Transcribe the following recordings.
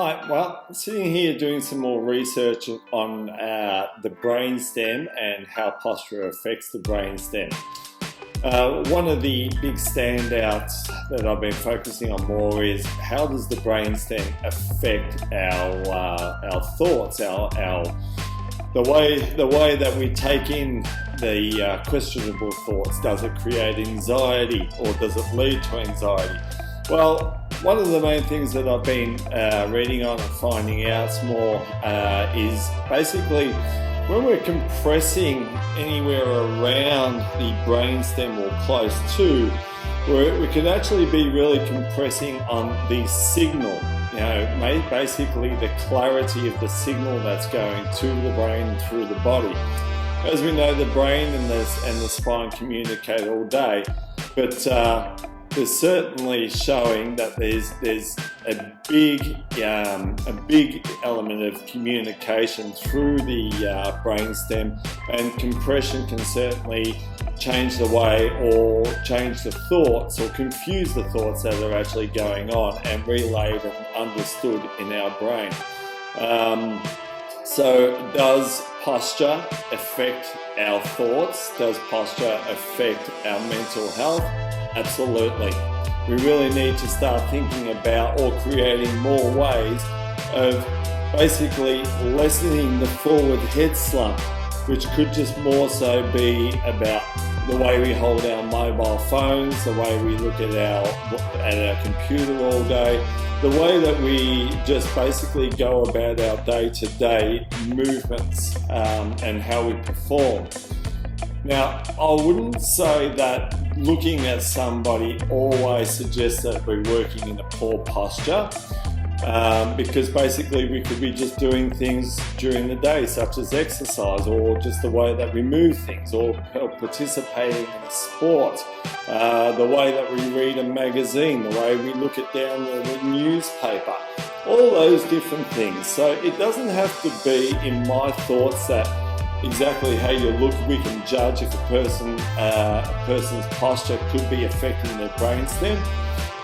Hi, well, sitting here doing some more research on the brainstem and how posture affects the brainstem. One of the big standouts that I've been focusing on more is how does the brainstem affect our thoughts, the way that we take in the questionable thoughts. Does it create anxiety or does it lead to anxiety? Well, one of the main things that I've been reading on and finding out more is basically when we're compressing anywhere around the brainstem or close to, we can actually be really compressing on the signal, basically the clarity of the signal that's going to the brain and through the body. As we know, the brain and the spine communicate all day, but there's certainly showing that there's a big element of communication through the brainstem, and compression can certainly change the way or change the thoughts or confuse the thoughts that are actually going on and relayed and understood in our brain. So does posture affect our thoughts? Does posture affect our mental health? Absolutely. We really need to start thinking about or creating more ways of basically lessening the forward head slump, which could just more so be about the way we hold our mobile phones, the way we look at our computer all day, the way that we just basically go about our day-to-day movements and how we perform. Now, I wouldn't say that looking at somebody always suggests that we're working in a poor posture, because basically we could be just doing things during the day, such as exercise, or just the way that we move things, or participating in a sport, the way that we read a magazine, the way we look at down the newspaper, all those different things. So it doesn't have to be, in my thoughts, that exactly how you look, we can judge if a person's posture could be affecting their brainstem,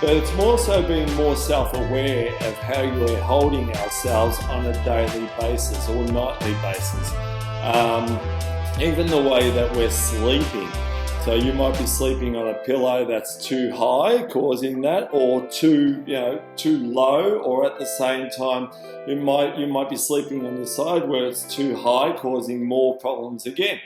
but it's more so being more self-aware of how you're holding ourselves on a daily basis or nightly basis. Even the way that we're sleeping. So you might be sleeping on a pillow that's too high, causing that, or too low, or at the same time you might be sleeping on the side where it's too high, causing more problems again.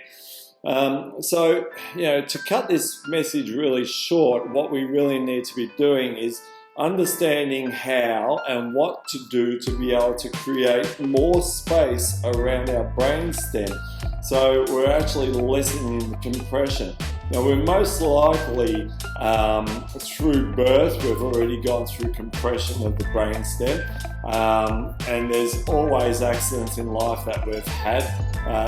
So to cut this message really short, what we really need to be doing is understanding how and what to do to be able to create more space around our brainstem, so we're actually lessening the compression. Now, we're most likely, through birth, we've already gone through compression of the brainstem, and there's always accidents in life that we've had.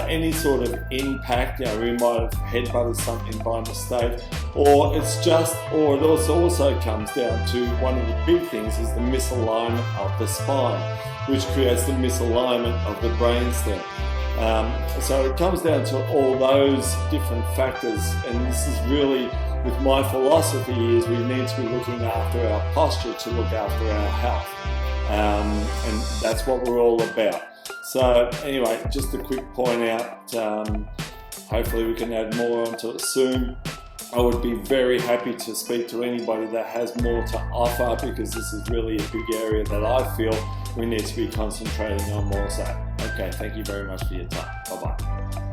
Any sort of impact, we might have headbutted something by mistake, or it also comes down to one of the big things is the misalignment of the spine, which creates the misalignment of the brainstem. So it comes down to all those different factors, and this is really, with my philosophy, is we need to be looking after our posture to look after our health, and that's what we're all about. So anyway, just a quick point out, hopefully we can add more onto it soon. I would be very happy to speak to anybody that has more to offer, because this is really a big area that I feel we need to be concentrating on more so. Okay, thank you very much for your time. Bye-bye.